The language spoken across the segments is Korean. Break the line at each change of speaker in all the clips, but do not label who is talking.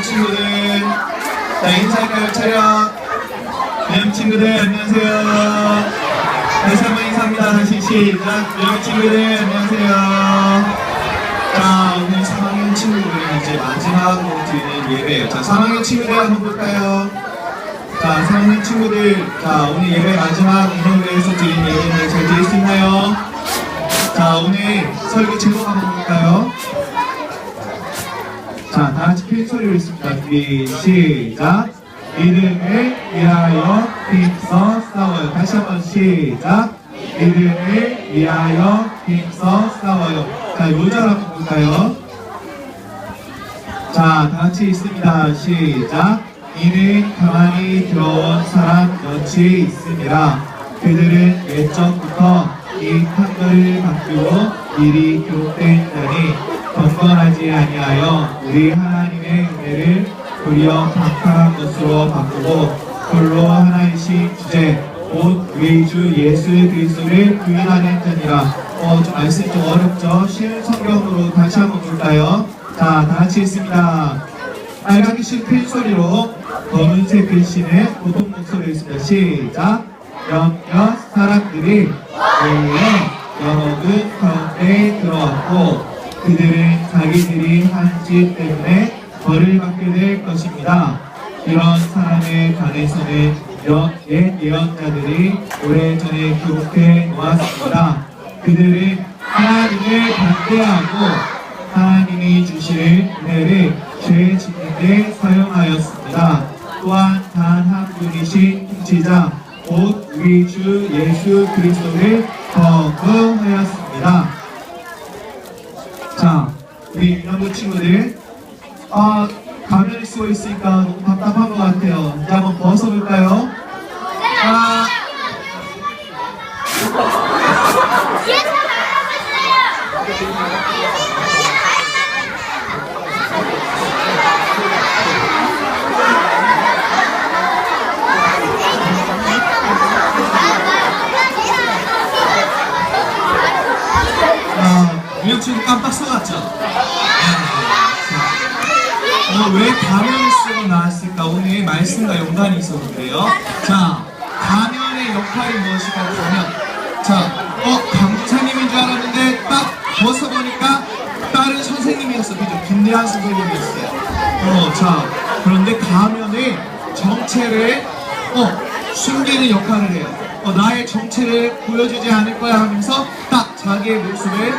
친구들. 자, 인사할까요? 차렷. 네, 친구들, 안녕하세요. 다시 한번 인사합니다. 다시 시작. 네, 친구들, 안녕하세요. 자, 오늘 3학년 친구들은 이제 마지막으로 드리는 예배예요. 자, 3학년 친구들 한번 볼까요? 자, 3학년 친구들, 자, 오늘 예배 마지막 인형대에서 드리는 예배는 잘 드릴 수 있나요? 자, 오늘 설교 제목 한번 볼까요? 자, 다 같이 큰 소리로 있습니다. 준비, 시작. 믿음을 위하여 힘써 싸워요. 다시 한번 시작. 믿음을 위하여 힘써 싸워요. 자, 요절 한번 볼까요? 자, 다 같이 있습니다. 시작. 이는 가만히 들어온 사람 몇이 있습니다. 그들은 예전부터 이 판결을 받고 미리 기록된 자니 경건하지 아니하여 우리 하나님의 은혜를 도리어 박탈한 것으로 바꾸고 홀로 하나이신 주제 곧 우리 주 예수 그리스도를 부인하는 자니라. 좀 말씀 좀 어렵죠? 쉬운 성경으로 다시 한번 볼까요? 자, 다 같이 있습니다. 빨간 글씨 큰 소리로, 검은색 글씨는 보통 목소리로 있습니다. 시작. 몇몇 사람들이 원래 여러분 가운데 들어왔고 그들은 자기들이 한 짓 때문에 벌을 받게 될 것입니다. 이런 사람에 관해서는 옛 예언자들이 오래전에 기록해 놓았습니다. 그들은 하나님을 반대하고 하나님이 주실 은혜를 죄 짓는 데 사용하였습니다. 또한 단 한 분이신 통치자 곧 우리 주 예수 그리스도를 거부하였습니다. 자, 우리 유년부 친구들 가면을 쓰고 있으니까 너무 답답한 것 같아요. 이제 한번 벗어볼까요? 유년 친구 깜빡 써갔죠? 왜 가면을 쓰고 나왔을까? 오늘 말씀과 연관이 있어서 그래요. 자, 가면의 역할이 무엇일까 하면, 자, 강주사님인 줄 알았는데 딱 벗어보니까 다른 선생님이었어. 그죠? 김대한 선생님이었어요. 자, 그런데 가면의 정체를 숨기는 역할을 해요. 나의 정체를 보여주지 않을 거야 하면서 딱 자기의 모습을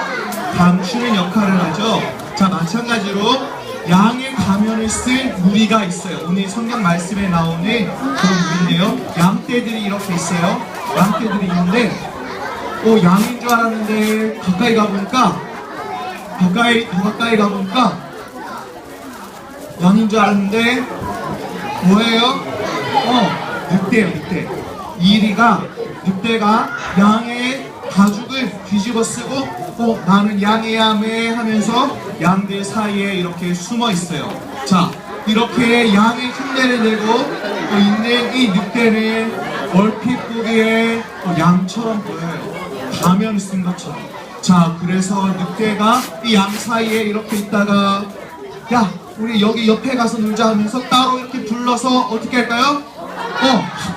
감추는 역할을 하죠. 자, 마찬가지로 양의 가면을 쓴 무리가 있어요. 오늘 성경 말씀에 나오는 그런 무리인데요. 양떼들이 이렇게 있어요. 양떼들이 있는데 양인 줄 알았는데 가까이 가보니까 양인 줄 알았는데 뭐예요? 늑대예요. 늑대. 늑대가 양의 가죽을 뒤집어 쓰고 나는 양이야 매 하면서 양들 사이에 이렇게 숨어 있어요. 자, 이렇게 양의 흉내를 내고 있는 이 늑대는 얼핏 보기에 양처럼 보여요. 가면 쓴 것처럼. 자, 그래서 늑대가 이 양 사이에 이렇게 있다가 야, 우리 여기 옆에 가서 놀자 하면서 따로 이렇게 불러서 어떻게 할까요?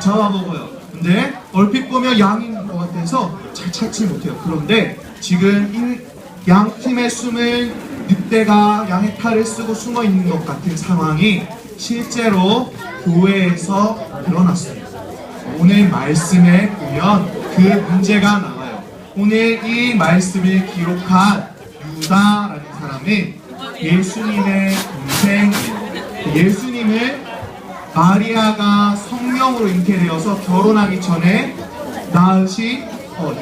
잡아먹어요. 근데 얼핏 보면 양인 것 같아서 잘 찾지 못해요. 그런데 지금 이 양팀에 숨은 늑대가 양의 탈을 쓰고 숨어 있는 것 같은 상황이 실제로 교회에서 일어났습니다. 오늘 말씀에 보면 그 문제가 나와요. 오늘 이 말씀을 기록한 유다라는 사람은 예수님의 동생이에요. 예수님을 마리아가 성령으로 잉태되어서 결혼하기 전에 낳으신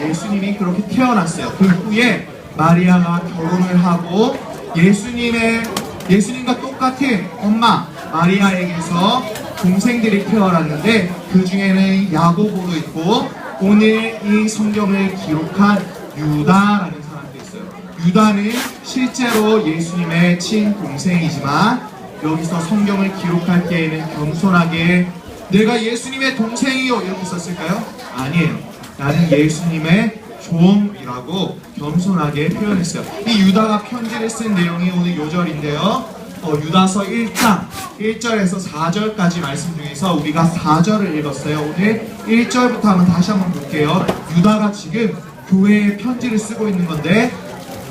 예수님이 그렇게 태어났어요. 그 후에 마리아가 결혼을 하고 예수님과 똑같은 엄마 마리아에게서 동생들이 태어났는데 그 중에는 야고보도 있고 오늘 이 성경을 기록한 유다라는 사람도 있어요. 유다는 실제로 예수님의 친동생이지만 여기서 성경을 기록할 때에는 겸손하게 내가 예수님의 동생이요 이렇게 썼을까요? 아니에요. 나는 예수님의 종이라고 겸손하게 표현했어요. 이 유다가 편지를 쓴 내용이 오늘 요절인데요. 유다서 1장 1절에서 4절까지 말씀 중에서 우리가 4절을 읽었어요. 오늘 1절부터 다시 한번 볼게요. 유다가 지금 교회에 편지를 쓰고 있는 건데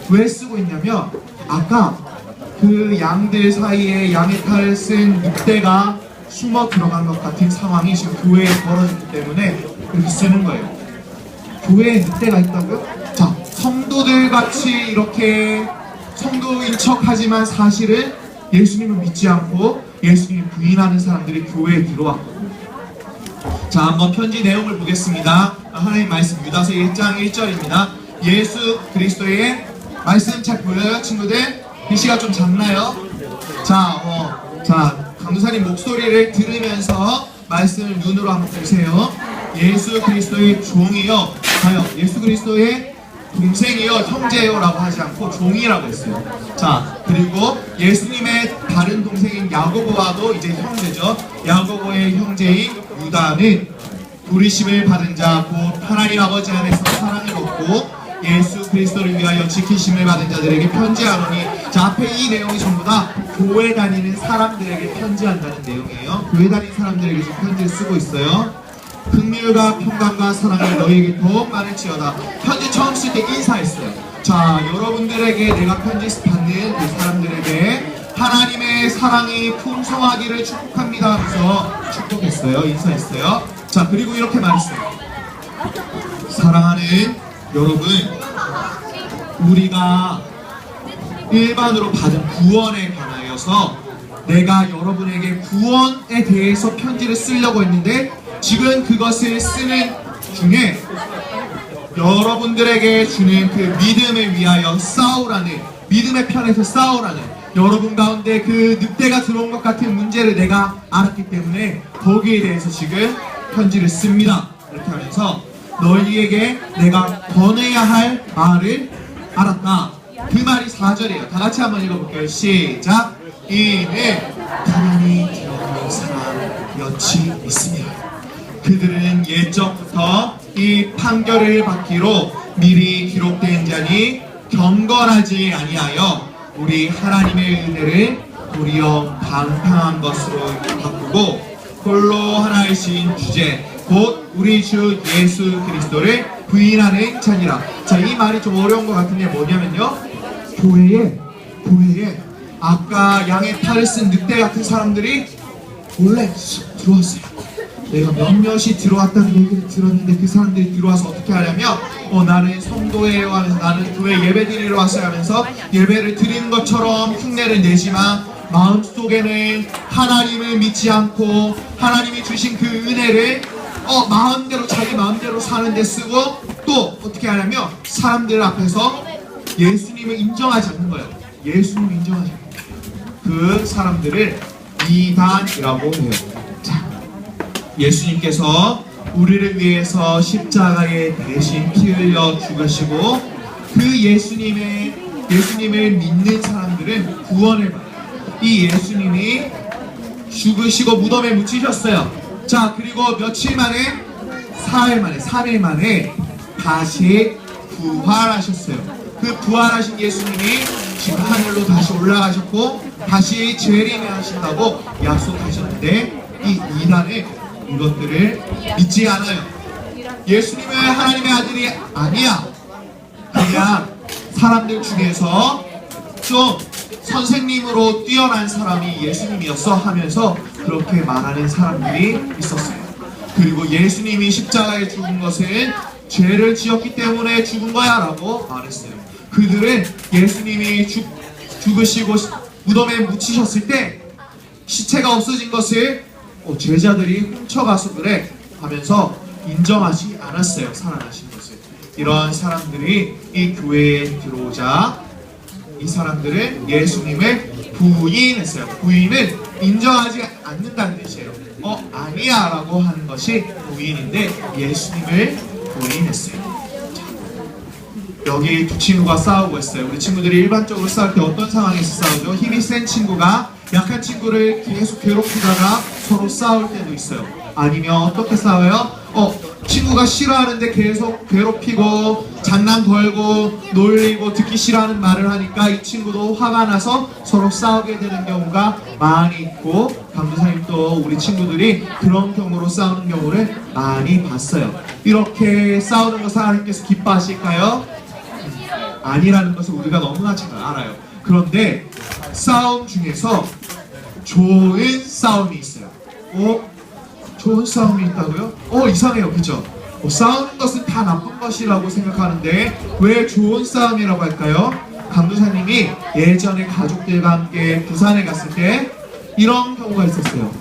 왜 쓰고 있냐면 아까 그 양들 사이에 양의 탈을 쓴 늑대가 숨어 들어간 것 같은 상황이 지금 교회에 벌어졌기 때문에 이렇게 쓰는 거예요. 교회에 늑대가 있다고요? 자, 성도들 같이 이렇게 성도인 척 하지만 사실은 예수님을 믿지 않고 예수님을 부인하는 사람들이 교회에 들어왔거든요. 자, 한번 편지 내용을 보겠습니다. 하나님 말씀 유다서 1장 1절입니다. 예수 그리스도의 말씀 잘 보여요, 친구들? 글씨가 좀 작나요? 자, 강도사님 목소리를 들으면서 말씀을 눈으로 한번 보세요. 예수 그리스도의 종이요. 과연 예수 그리스도의 동생이요, 형제요 라고 하지 않고 종이라고 했어요. 자, 그리고 예수님의 다른 동생인 야고보와도 이제 형제죠. 야고보의 형제인 유다는 부르심을 받은 자, 곧 하나님 아버지 안에서 사랑을 얻고 예수 그리스도를 위하여 지키심을 받은 자들에게 편지하노니. 자, 앞에 이 내용이 전부 다 교회 다니는 사람들에게 편지한다는 내용이에요. 교회 다니는 사람들에게 지금 편지를 쓰고 있어요. 긍휼과 평강과 사랑을 너희에게 더욱 많을지어다. 편지 처음 쓸 때 인사했어요. 자, 여러분들에게 내가 편지 받는 그 사람들에게 하나님의 사랑이 풍성하기를 축복합니다 하면서 축복했어요. 인사했어요. 자, 그리고 이렇게 말했어요. 사랑하는 여러분, 우리가 일반으로 받은 구원에 관하여서 내가 여러분에게 구원에 대해서 편지를 쓰려고 했는데 지금 그것을 쓰는 중에 여러분들에게 주는 그 믿음을 위하여 싸우라는, 믿음의 편에서 싸우라는, 여러분 가운데 그 늑대가 들어온 것 같은 문제를 내가 알았기 때문에 거기에 대해서 지금 편지를 씁니다. 이렇게 하면서 너희에게 내가 권해야 할 말을 알았다. 그 말이 4절이에요. 다 같이 한번 읽어볼게요. 시작. 이는 가만히 들어오는 사람 여치 있으며 그들은 옛적부터 이 판결을 받기로 미리 기록된 자니 경건하지 아니하여 우리 하나님의 은혜를 도리어 방탕한 것으로 바꾸고 홀로 하나이신 주제 곧 우리 주 예수 그리스도를 부인하는 자니라. 자, 이 말이 좀 어려운 것 같은데 뭐냐면요, 교회에 아까 양의 탈을 쓴 늑대 같은 사람들이 몰래 들어왔어요. 내가 몇몇이 들어왔다는 얘기를 들었는데 그 사람들이 들어와서 어떻게 하냐면 나는 성도예요 하면서 나는 교회 예배 드리러 왔어요 하면서 예배를 드리는 것처럼 흉내를 내지만 마음속에는 하나님을 믿지 않고 하나님이 주신 그 은혜를 마음대로 자기 마음대로 사는 데 쓰고 또 어떻게 하냐면 사람들 앞에서 예수님을 인정하지 않는 거예요. 예수님을 인정하지 않는 거예요. 그 사람들을 이단이라고 해요. 자, 예수님께서 우리를 위해서 십자가에 대신 피 흘려 죽으시고 그 예수님을 믿는 사람들은 구원을 받아요. 이 예수님이 죽으시고 무덤에 묻히셨어요. 자, 그리고 며칠 만에 3일 만에 다시 부활하셨어요. 그 부활하신 예수님이 지금 하늘로 다시 올라가셨고 다시 재림하신다고 약속하셨는데 이 이단은 이것들을 믿지 않아요. 예수님은 하나님의 아들이 아니야. 그냥 사람들 중에서 좀 선생님으로 뛰어난 사람이 예수님이었어 하면서 그렇게 말하는 사람들이 있었어요. 그리고 예수님이 십자가에 죽은 것은 죄를 지었기 때문에 죽은 거야 라고 말했어요. 그들은 예수님이 죽으시고 무덤에 묻히셨을 때 시체가 없어진 것을 제자들이 훔쳐가서 그래 하면서 인정하지 않았어요. 살아나신 것을. 이런 사람들이 이 교회에 들어오자 이 사람들은 예수님을 부인했어요. 부인은 인정하지 않는다는 뜻이에요. 아니야 라고 하는 것이 부인인데 예수님을 부인했어요. 여기 두 친구가 싸우고 있어요. 우리 친구들이 일반적으로 싸울 때 어떤 상황에서 싸우죠? 힘이 센 친구가 약한 친구를 계속 괴롭히다가 서로 싸울 때도 있어요. 아니면 어떻게 싸워요? 친구가 싫어하는데 계속 괴롭히고 장난 걸고 놀리고 듣기 싫어하는 말을 하니까 이 친구도 화가 나서 서로 싸우게 되는 경우가 많이 있고, 강도사님 또 우리 친구들이 그런 경우로 싸우는 경우를 많이 봤어요. 이렇게 싸우는 것을 하나님께서 기뻐하실까요? 아니라는 것을 우리가 너무나 잘 알아요. 그런데 싸움 중에서 좋은 싸움이 있어요. 좋은 싸움이 있다고요? 이상해요, 그죠? 싸우는 것은 다 나쁜 것이라고 생각하는데 왜 좋은 싸움이라고 할까요? 강도사님이 예전에 가족들과 함께 부산에 갔을 때 이런 경우가 있었어요.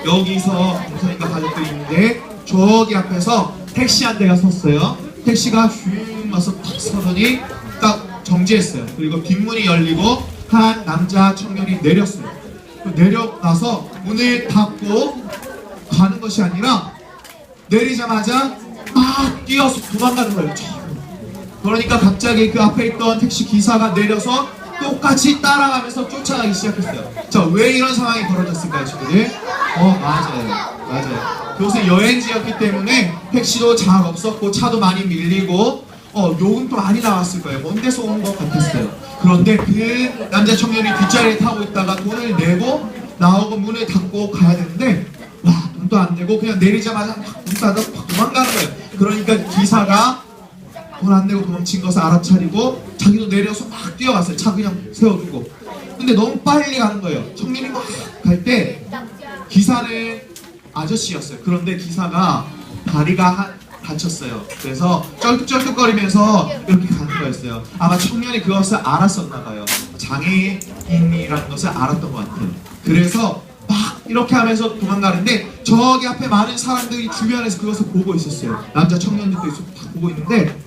여기서 강도사님과 가족들이 있는데 저기 앞에서 택시 한 대가 섰어요. 택시가 휙 와서 탁 서더니 딱 정지했어요. 그리고 뒷문이 열리고 한 남자 청년이 내렸어요. 내려나서 문을 닫고 가는 것이 아니라 내리자마자 막 뛰어서 도망가는 거예요. 그러니까 갑자기 그 앞에 있던 택시 기사가 내려서 똑같이 따라가면서 쫓아가기 시작했어요. 자, 왜 이런 상황이 벌어졌을까요, 친구들? 맞아요. 그것은 여행지였기 때문에 택시도 잘 없었고 차도 많이 밀리고 요금도 많이 나왔을 거예요. 먼 데서 온 것 같았어요. 그런데 그 남자 청년이 뒷자리에 타고 있다가 돈을 내고 나오고 문을 닫고 가야 되는데 돈도 안 내고 그냥 내리자마자 문 닫아서 막 도망가는 거예요. 그러니까 기사가 돈 안 내고 도망친 것을 알아차리고 자기도 내려서 막 뛰어갔어요. 차 그냥 세워두고. 근데 너무 빨리 가는 거예요. 청년이 막 갈 때 기사는 아저씨였어요. 그런데 기사가 다리가 다쳤어요. 그래서 쩔뚝쩔뚝거리면서 이렇게 가는 거였어요. 아마 청년이 그것을 알았었나 봐요. 장애인이라는 것을 알았던 것 같아요. 그래서 막 이렇게 하면서 도망가는데 저기 앞에 많은 사람들이 주변에서 그것을 보고 있었어요. 남자 청년들도 다 보고 있는데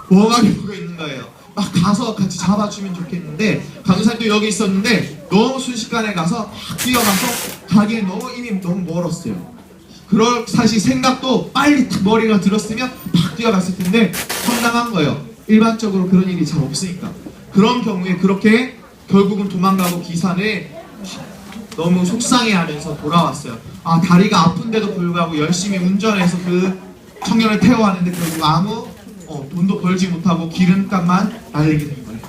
멍하게 보고 있는 거예요. 막 가서 같이 잡아주면 좋겠는데 강도사님도 여기 있었는데 너무 순식간에 가서 막 뛰어가서 가기엔 이미 너무 멀었어요. 그럴 사실 생각도 빨리 머리가 들었으면 막 뛰어갔을 텐데 황당한 거예요. 일반적으로 그런 일이 잘 없으니까. 그런 경우에 그렇게 결국은 도망가고 기사는 너무 속상해하면서 돌아왔어요. 다리가 아픈데도 불구하고 열심히 운전해서 그 청년을 태워왔는데 결국 아무 돈도 벌지 못하고 기름값만 날리게 된 거예요.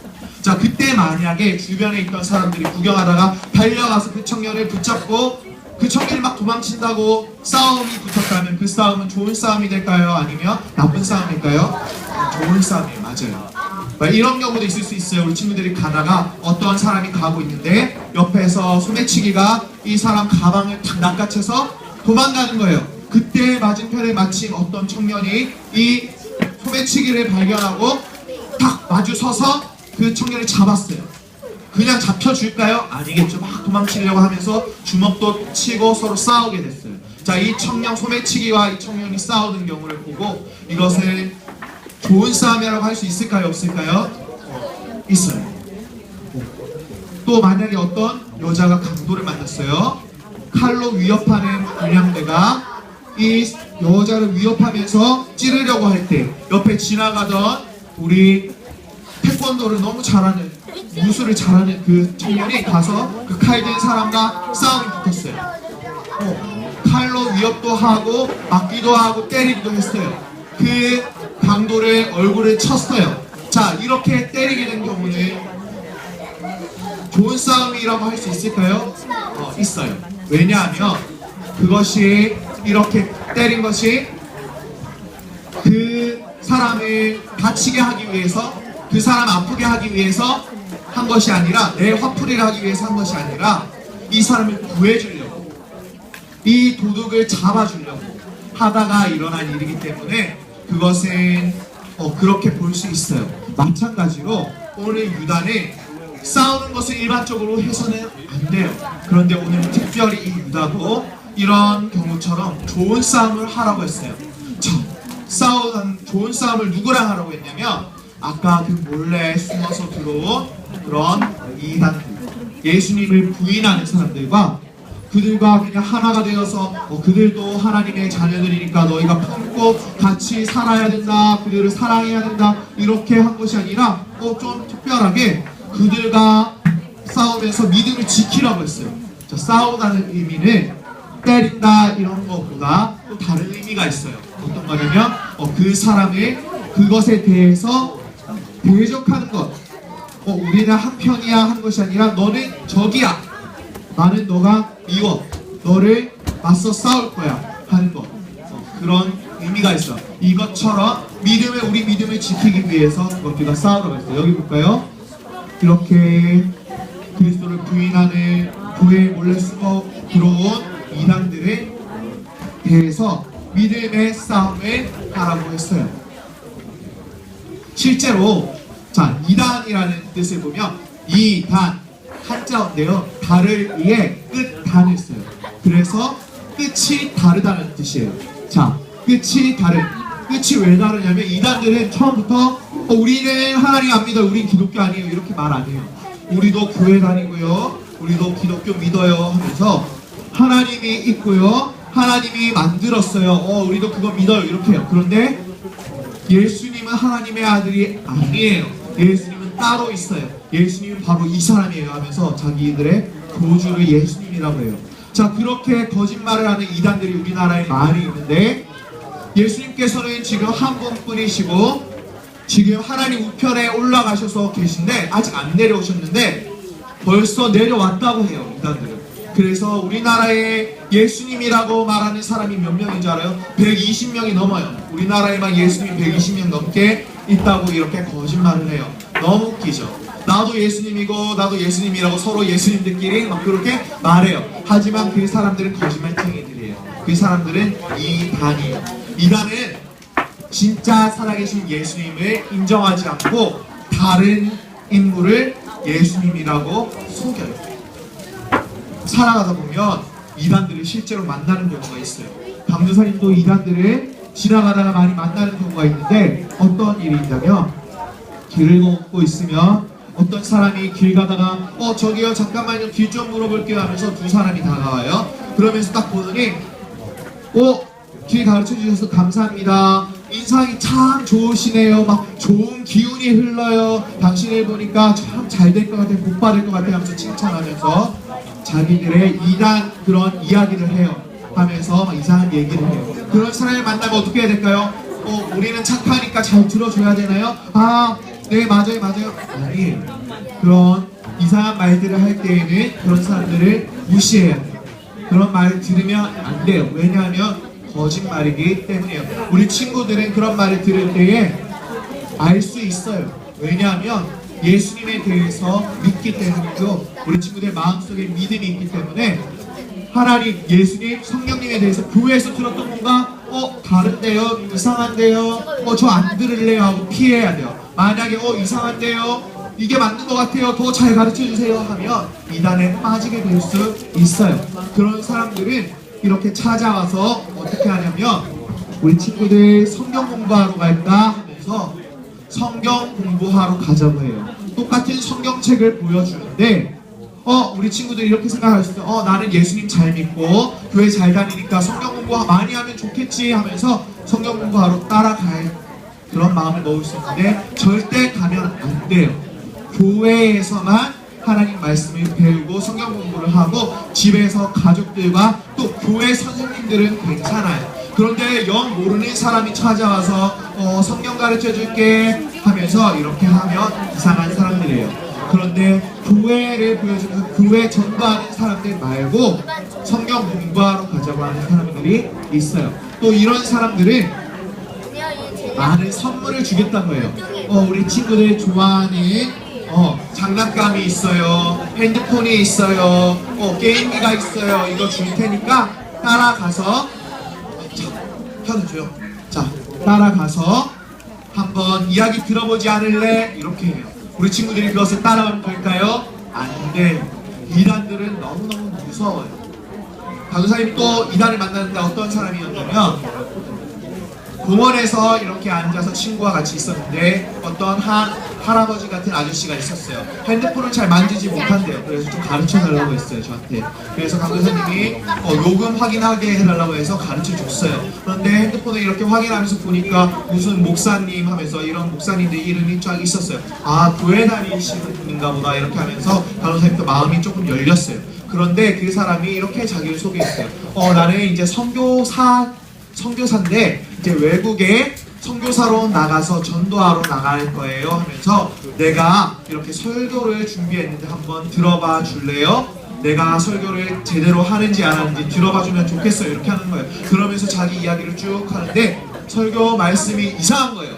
자, 그때 만약에 주변에 있던 사람들이 구경하다가 달려가서 그 청년을 붙잡고 그 청년이 막 도망친다고 싸움이 붙었다면 그 싸움은 좋은 싸움이 될까요? 아니면 나쁜 싸움일까요? 좋은 싸움이에요. 맞아요. 이런 경우도 있을 수 있어요. 우리 친구들이 가다가 어떠한 사람이 가고 있는데 옆에서 소매치기가 이 사람 가방을 탁 낚아채서 도망가는 거예요. 그때 맞은편에 마침 어떤 청년이 이 소매치기를 발견하고 딱 마주 서서 그 청년을 잡았어요. 그냥 잡혀줄까요? 아니겠죠. 막 도망치려고 하면서 주먹도 치고 서로 싸우게 됐어요. 자, 이 청년 소매치기와 이 청년이 싸우는 경우를 보고 이것을 좋은 싸움이라고 할 수 있을까요? 없을까요? 있어요. 또 만약에 어떤 여자가 강도를 만났어요. 칼로 위협하는 불량배가 이 여자를 위협하면서 찌르려고 할 때 옆에 지나가던 우리 태권도를 너무 잘하는 무술을 잘하는 그 청년이 가서 그 칼 든 사람과 싸움이 붙었어요. 칼로 위협도 하고 막기도 하고 때리기도 했어요. 그 강도를 얼굴을 쳤어요. 자, 이렇게 때리게 된 경우는 좋은 싸움이라고 할 수 있을까요? 있어요. 왜냐하면 그것이 이렇게 때린 것이 그 사람을 다치게 하기 위해서 그 사람 아프게 하기 위해서 한 것이 아니라 내 화풀이를 하기 위해서 한 것이 아니라 이 사람을 구해주려고 이 도둑을 잡아주려고 하다가 일어난 일이기 때문에 그것은 그렇게 볼 수 있어요. 마찬가지로 오늘 유다는 싸우는 것을 일반적으로 해서는 안 돼요. 그런데 오늘 특별히 이 유다도 이런 경우처럼 좋은 싸움을 하라고 했어요. 좋은 싸움을 누구랑 하라고 했냐면 아까 그 몰래 숨어서 들어온 그런 이단들, 예수님을 부인하는 사람들과 그들과 그냥 하나가 되어서 그들도 하나님의 자녀들이니까 너희가 품고 같이 살아야 된다, 그들을 사랑해야 된다, 이렇게 한 것이 아니라 좀 특별하게 그들과 싸우면서 믿음을 지키라고 했어요. 자, 싸우다는 의미는 때린다 이런 것보다 또 다른 의미가 있어요. 어떤 거냐면 그 사람을 그것에 대해서 대적하는 것. 우리는 한편이야 하는 것이 아니라 너는 적이야. 나는 너가 미워. 너를 맞서 싸울 거야 하는 것. 그런 의미가 있어. 이것처럼 우리 믿음을 지키기 위해서 우리가 싸우러 갔어요. 여기 볼까요? 이렇게 그리스도를 부인하는 교회에 몰래 숨어 들어온 이단들에 대해서 믿음의 싸움을 하라고 했어요. 실제로 자, 이단이라는 뜻을 보면 이단 한자어인데요. 달을 위해 끝단을 써요. 그래서 끝이 다르다는 뜻이에요. 자, 끝이 다른. 끝이 왜 다르냐면 이단들은 처음부터 우리는 하나님 안 믿어요. 우린 기독교 아니에요. 이렇게 말 안 해요. 우리도 교회 다니고요. 우리도 기독교 믿어요 하면서 하나님이 있고요. 하나님이 만들었어요. 우리도 그거 믿어요. 이렇게 해요. 그런데 예수님은 하나님의 아들이 아니에요. 예수님은 따로 있어요. 예수님은 바로 이 사람이에요 하면서 자기들의 교주를 예수님이라고 해요. 자, 그렇게 거짓말을 하는 이단들이 우리나라에 많이 있는데 예수님께서는 지금 한 분뿐이시고 지금 하나님 우편에 올라가셔서 계신데 아직 안 내려오셨는데 벌써 내려왔다고 해요. 이단들은. 그래서 우리나라에 예수님이라고 말하는 사람이 몇 명인 줄 알아요? 120명이 넘어요. 우리나라에만 예수님 120명 넘게 있다고 이렇게 거짓말을 해요. 너무 웃기죠. 나도 예수님이고 나도 예수님이라고 서로 예수님들끼리 막 그렇게 말해요. 하지만 그 사람들은 거짓말쟁이들이에요. 그 사람들은 이단이에요. 이단은 진짜 살아계신 예수님을 인정하지 않고 다른 인물을 예수님이라고 속여요. 살아가다 보면 이단들을 실제로 만나는 경우가 있어요. 강도사님도 이단들을 지나가다가 많이 만나는 경우가 있는데 어떤 일이 있냐면 길을 걷고 있으면 어떤 사람이 길 가다가 저기요 잠깐만요 길 좀 물어볼게요 하면서 두 사람이 다가와요. 그러면서 딱 보더니 길 가르쳐 주셔서 감사합니다. 인상이 참 좋으시네요. 막 좋은 기운이 흘러요. 당신을 보니까 참 잘 될 것 같아요. 복 받을 것 같아요 하면서 칭찬하면서 자기들의 이단 그런 이야기를 해요. 하면서 막 이상한 얘기를 해요. 그런 사람을 만나면 어떻게 해야 될까요? 우리는 착하니까 잘 들어줘야 되나요? 네 맞아요. 아니 그런 이상한 말들을 할 때에는 그런 사람들을 무시해야 돼요. 그런 말을 들으면 안 돼요. 왜냐하면 거짓말이기 때문이에요. 우리 친구들은 그런 말을 들을 때에 알 수 있어요. 왜냐하면 예수님에 대해서 믿기 때문이고 우리 친구들 마음속에 믿음이 있기 때문에 하나님, 예수님, 성령님에 대해서 교회에서 들었던 뭔가 다른데요? 이상한데요? 저 안 들을래요? 하고 피해야 돼요. 만약에 이상한데요? 이게 맞는 것 같아요. 더 잘 가르쳐주세요 하면 이단에 빠지게 될 수 있어요. 그런 사람들은 이렇게 찾아와서 어떻게 하냐면 우리 친구들 성경 공부하러 갈까 하면서 성경 공부하러 가자고 해요. 똑같은 성경책을 보여주는데 우리 친구들이 이렇게 생각할 수 있어요. 나는 예수님 잘 믿고 교회 잘 다니니까 성경 공부 많이 하면 좋겠지 하면서 성경 공부하러 따라갈 그런 마음을 먹을 수 있는데 절대 가면 안 돼요. 교회에서만 하나님 말씀을 배우고 성경 공부를 하고 집에서 가족들과 또 교회 선생님들은 괜찮아요. 그런데 영 모르는 사람이 찾아와서 성경 가르쳐 줄게 하면서 이렇게 하면 이상한 사람들이에요. 그런데 교회를 보여주면서 교회 전도하는 사람들 말고 성경 공부하러 가자고 하는 사람들이 있어요. 또 이런 사람들은 많은 선물을 주겠다고 해요. 우리 친구들 좋아하는 장난감이 있어요. 핸드폰이 있어요. 게임기가 있어요. 이거 줄 테니까 따라가서 켜줘요. 자, 따라가서 한번 이야기 들어보지 않을래? 이렇게 해요. 우리 친구들이 그것을 따라가면 될까요? 안 돼요. 이단들은 너무너무 무서워요. 강도사님이 또 이단을 만났는데 어떤 사람이었냐면 공원에서 이렇게 앉아서 친구와 같이 있었는데 어떤 할아버지 같은 아저씨가 있었어요. 핸드폰을 잘 만지지 못한대요. 그래서 좀 가르쳐 달라고 했어요, 저한테. 그래서 강도사님이 요금 확인하게 해달라고 해서 가르쳐 줬어요. 그런데 핸드폰을 이렇게 확인하면서 보니까 무슨 목사님 하면서 이런 목사님들 이름이 쫙 있었어요. 교회 다니시는 분인가 보다 이렇게 하면서 강도사님도 마음이 조금 열렸어요. 그런데 그 사람이 이렇게 자기를 소개했어요. 나는 이제 선교사인데 이제 외국에 선교사로 나가서 전도하러 나갈 거예요 하면서 내가 이렇게 설교를 준비했는데 한번 들어봐 줄래요? 내가 설교를 제대로 하는지 안 하는지 들어봐 주면 좋겠어요. 이렇게 하는 거예요. 그러면서 자기 이야기를 쭉 하는데 설교 말씀이 이상한 거예요.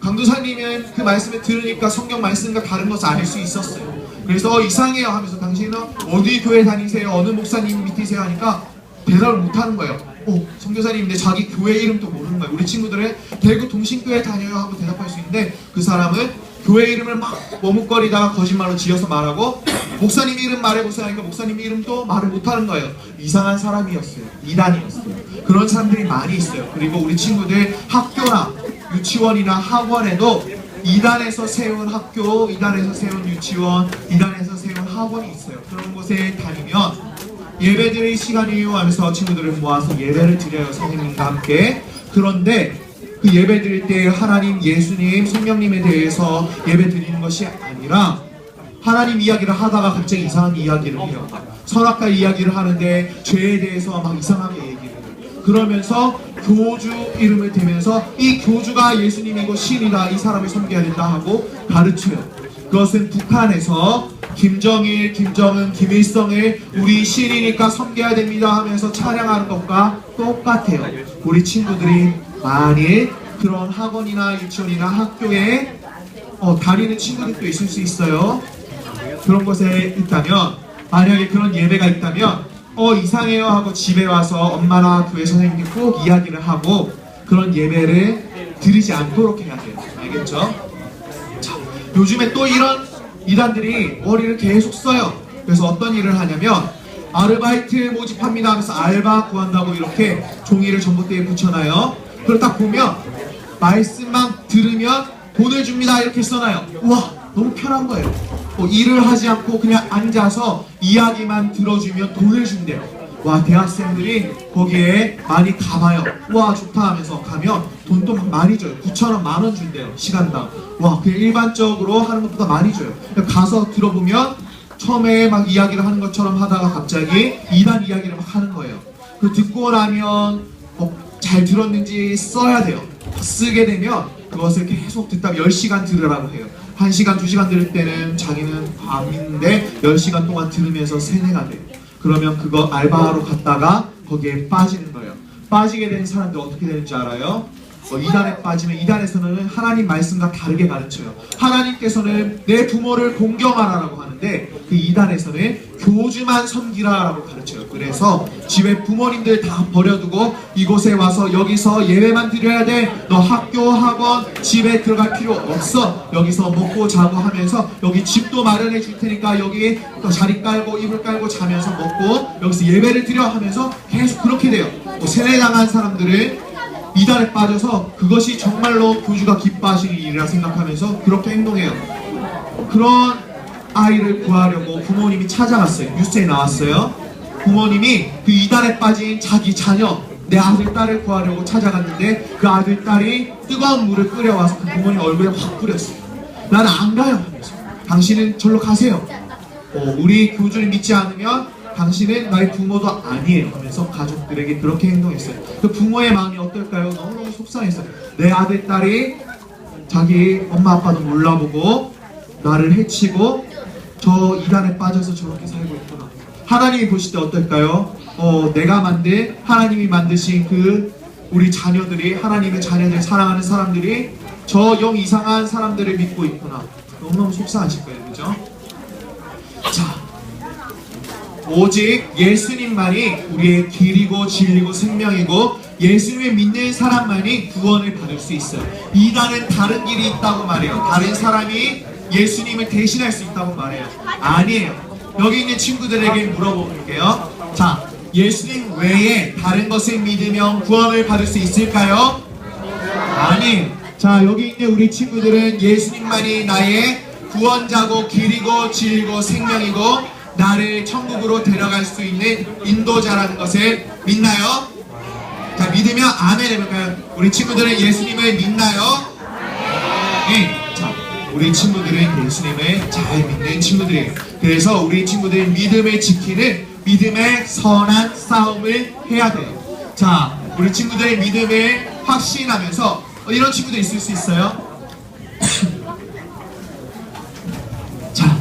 강도사님은 그 말씀을 들으니까 성경 말씀과 다른 것을 알 수 있었어요. 그래서 이상해요 하면서 당신은 어디 교회 다니세요? 어느 목사님 밑이세요? 하니까 대답을 못하는 거예요. 선교사님인데 자기 교회 이름도 모르는 거예요. 우리 친구들은 대구 동신교회 다녀요 하고 대답할 수 있는데 그 사람은 교회 이름을 막 머뭇거리다가 거짓말로 지어서 말하고 목사님 이름 말해보세요 하니까 목사님 이름도 말을 못하는 거예요. 이상한 사람이었어요. 이단이었어요. 그런 사람들이 많이 있어요. 그리고 우리 친구들 학교나 유치원이나 학원에도 이단에서 세운 학교, 이단에서 세운 유치원, 이단에서 세운 학원이 있어요. 그런 곳에 다니면 예배드릴 시간이요 하면서 친구들을 모아서 예배를 드려요. 선생님과 함께. 그런데 그 예배 드릴 때 하나님, 예수님, 성령님에 대해서 예배 드리는 것이 아니라 하나님 이야기를 하다가 갑자기 이상한 이야기를 해요. 선악과 이야기를 하는데 죄에 대해서 막 이상하게 얘기를 해요. 그러면서 교주 이름을 대면서 이 교주가 예수님이고 신이다, 이 사람을 섬겨야 된다 하고 가르쳐요. 그것은 북한에서 김정일, 김정은, 김일성을 우리 신이니까 섬겨야 됩니다 하면서 찬양하는 것과 똑같아요. 우리 친구들이 만일 그런 학원이나 유치원이나 학교에 다니는 친구들도 있을 수 있어요. 그런 곳에 있다면, 만약에 그런 예배가 있다면 이상해요 하고 집에 와서 엄마나 교회 선생님께 꼭 이야기를 하고 그런 예배를 드리지 않도록 해야 돼요. 알겠죠? 자, 요즘에 또 이런 이단들이 머리를 계속 써요. 그래서 어떤 일을 하냐면 아르바이트 모집합니다 하면서 알바 구한다고 이렇게 종이를 전봇대에 붙여놔요. 그걸 딱 보면 말씀만 들으면 돈을 줍니다 이렇게 써놔요. 우와, 너무 편한 거예요. 일을 하지 않고 그냥 앉아서 이야기만 들어주면 돈을 준대요. 와, 대학생들이 거기에 많이 가봐요. 와, 좋다 하면서 가면 돈도 많이 줘요. 9,000원, 10,000원 준대요. 시간당. 와, 그냥 일반적으로 하는 것보다 많이 줘요. 가서 들어보면 처음에 막 이야기를 하는 것처럼 하다가 갑자기 이단 이야기를 막 하는 거예요. 그 듣고 나면 잘 들었는지 써야 돼요. 쓰게 되면 그것을 계속 듣다 10시간 들으라고 해요. 1시간, 2시간 들을 때는 자기는 안 믿는데 10시간 동안 들으면서 세뇌가 돼요. 그러면 그거 알바하러 갔다가 거기에 빠지는 거예요. 빠지게 된 사람들 어떻게 되는지 알아요? 이단에 빠지면 이단에서는 하나님 말씀과 다르게 가르쳐요. 하나님께서는 내 부모를 공경하라라고 하는데 그 이단에서는 교주만 섬기라라고 가르쳐요. 그래서 집에 부모님들 다 버려두고 이곳에 와서 여기서 예배만 드려야 돼. 너 학교, 학원, 집에 들어갈 필요 없어. 여기서 먹고 자고 하면서 여기 집도 마련해 줄 테니까 여기 또 자리 깔고 이불 깔고 자면서 먹고 여기서 예배를 드려 하면서 계속 그렇게 돼요. 세뇌당한 사람들은 이단에 빠져서 그것이 정말로 교주가 기뻐하시는 일이라 생각하면서 그렇게 행동해요. 그런 아이를 구하려고 부모님이 찾아갔어요. 뉴스에 나왔어요. 부모님이 그 이단에 빠진 자기 자녀, 내 아들, 딸을 구하려고 찾아갔는데 그 아들, 딸이 뜨거운 물을 끓여와서 그 부모님 얼굴에 확 뿌렸어요. 나는 안 가요 하면서. 당신은 절로 가세요. 우리 교주를 믿지 않으면 당신은 나의 부모도 아니에요 하면서 가족들에게 그렇게 행동했어요. 그 부모의 마음이 어떨까요? 너무너무 속상했어요. 내 아들, 딸이 자기 엄마 아빠도 몰라보고 나를 해치고 저 이단에 빠져서 저렇게 살고 있구나. 하나님이 보실 때 어떨까요? 내가 만든, 하나님이 만드신 그 우리 자녀들이, 하나님의 자녀들 사랑하는 사람들이 저 영 이상한 사람들을 믿고 있구나. 너무너무 속상하실 거예요. 그죠? 자, 오직 예수님만이 우리의 길이고 진리고 생명이고 예수님을 믿는 사람만이 구원을 받을 수 있어요. 이단은 다른 길이 있다고 말해요. 다른 사람이 예수님을 대신할 수 있다고 말해요. 아니에요. 여기 있는 친구들에게 물어볼게요. 자, 예수님 외에 다른 것을 믿으면 구원을 받을 수 있을까요? 아니에요. 자, 여기 있는 우리 친구들은 예수님만이 나의 구원자고 길이고 진리고 생명이고 나를 천국으로 데려갈 수 있는 인도자라는 것을 믿나요? 자, 믿으면 아멘 해볼까요? 우리 친구들은 예수님을 믿나요? 네. 자, 우리 친구들은 예수님을 잘 믿는 친구들이에요. 그래서 우리 친구들은 믿음을 지키는 믿음의 선한 싸움을 해야 돼요. 자, 우리 친구들의 믿음을 확신하면서 이런 친구도 있을 수 있어요. 자,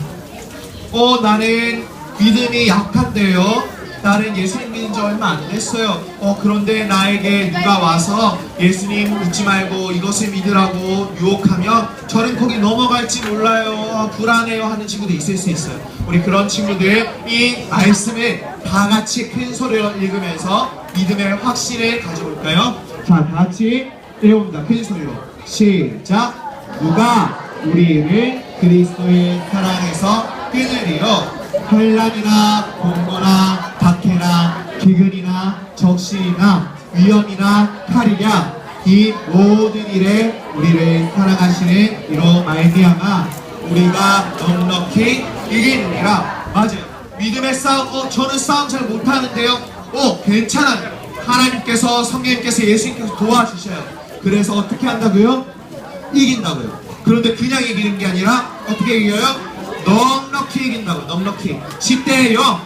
나는 믿음이 약한데요. 나는 예수님 믿은 지 얼마 안 됐어요. 그런데 나에게 누가 와서 예수님 믿지 말고 이것을 믿으라고 유혹하면 저는 거기 넘어갈지 몰라요. 불안해요 하는 친구도 있을 수 있어요. 우리 그런 친구들 이 말씀을 다 같이 큰 소리로 읽으면서 믿음의 확신을 가져볼까요? 자, 다 같이 읽어봅니다. 큰 소리로 시작. 누가 우리를 그리스도의 사랑에서 끊으리요? 환난이나 공고나 박해나 기근이나 적신이나 위험이나 칼이랴 이 모든 일에 우리를 사랑하시는 이로 말미암아 우리가 넉넉히 이기느니라. 맞아요. 믿음의 싸움. 저는 싸움 잘 못하는데요. 괜찮아요. 하나님께서 성령님께서 예수님께서 도와주셔요. 그래서 어떻게 한다고요? 이긴다고요. 그런데 그냥 이기는 게 아니라 어떻게 이겨요? 넉넉히 이긴다고. 넉넉히 10대 0,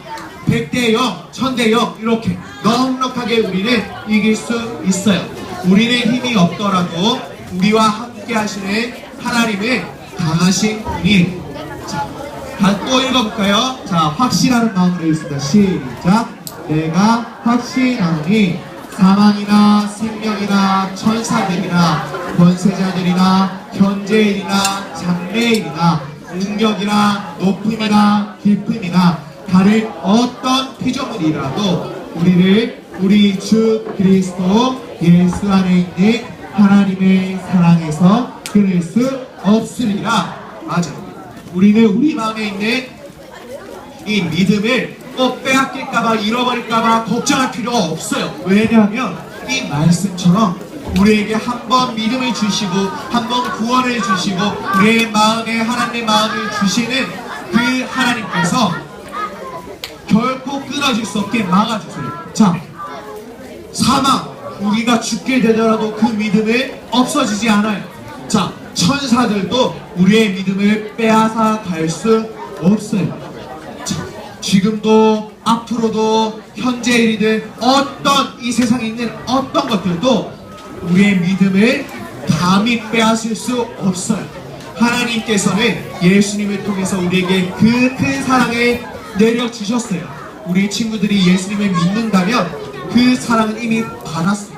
100대 0, 1000대 0 이렇게 넉넉하게 우리는 이길 수 있어요. 우리는 힘이 없더라도 우리와 함께 하시는 하나님의 강하신 분이. 자, 또 읽어볼까요? 자, 확신하는 마음으로 읽습니다. 시작. 내가 확신하노니 사망이나 생명이나 천사들이나 권세자들이나 현재일이나 장래일이나 능력이나 높음이나 깊음이나 다른 어떤 피조물이라도 우리를 우리 주 그리스도 예수 안에 있는 하나님의 사랑에서 끊을 수 없으리라. 맞아. 우리는 우리 마음에 있는 이 믿음을 빼앗길까봐 잃어버릴까봐 걱정할 필요가 없어요. 왜냐하면 이 말씀처럼 우리에게 한 번 믿음을 주시고 한 번 구원을 주시고 우리의 마음에 하나님의 마음을 주시는 그 하나님께서 결코 끊어질 수 없게 막아주세요. 자, 사망 우리가 죽게 되더라도 그 믿음을 없어지지 않아요. 자, 천사들도 우리의 믿음을 빼앗아 갈 수 없어요. 자, 지금도 앞으로도 현재일이든 어떤 이 세상에 있는 어떤 것들도 우리의 믿음을 감히 빼앗을 수 없어요. 하나님께서는 예수님을 통해서 우리에게 그 큰 사랑을 내려주셨어요. 우리 친구들이 예수님을 믿는다면 그 사랑은 이미 받았어요.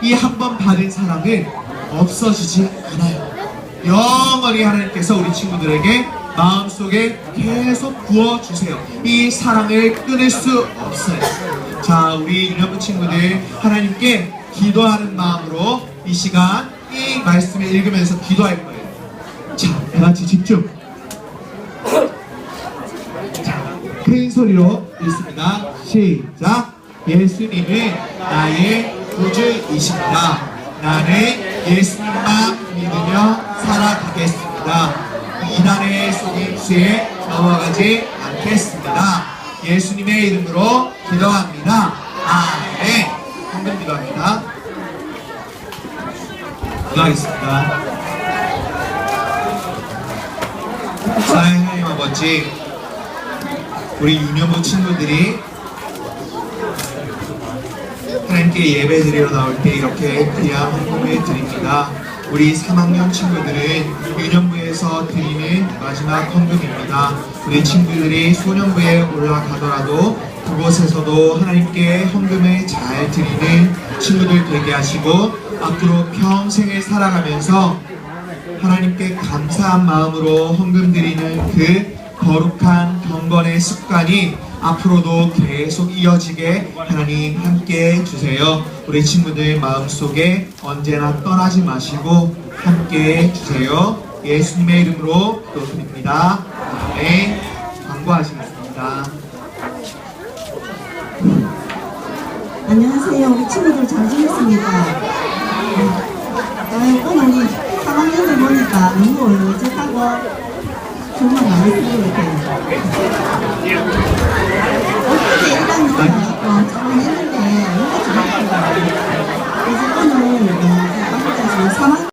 이 한 번 받은 사랑은 없어지지 않아요. 영원히 하나님께서 우리 친구들에게 마음속에 계속 부어주세요. 이 사랑을 끊을 수 없어요. 자, 우리 유년부 친구들 하나님께 기도하는 마음으로 이 시간 이 말씀을 읽으면서 기도할 거예요. 자, 다같이 집중. 자, 큰 소리로 읽습니다. 시작. 예수님은 나의 구주이십니다. 나는 예수님만 믿으며 살아가겠습니다. 이단의 속임수에 넘어가지 않겠습니다. 예수님의 이름으로 기도합니다. 아멘. 한번 기도합니다. 기도하겠습니다. 사랑하는 하나님 아버지, 우리 유년부 친구들이 하나님께 예배 드리러 나올 때 이렇게 귀한 헌금을 드립니다. 우리 3학년 친구들은 유년부에서 드리는 마지막 헌금입니다. 우리 친구들이 소년부에 올라가더라도 그곳에서도 하나님께 헌금을 잘 드리는 친구들 되게 하시고 앞으로 평생을 살아가면서 하나님께 감사한 마음으로 헌금 드리는 그 거룩한 경건의 습관이 앞으로도 계속 이어지게 하나님 함께 해주세요. 우리 친구들 마음속에 언제나 떠나지 마시고 함께 해주세요. 예수님의 이름으로 또 드립니다. 네, 광고하시겠습니다.
안녕하세요. 우리 친구들 잘 지냈습니까? 오늘 3학년을 보니까 너무 어색하고 정말 많이 쓰고 이렇게 어떻게 1학년 참 했는데 뭔가 잘했던 것 같아요. 그래서 오늘 3학년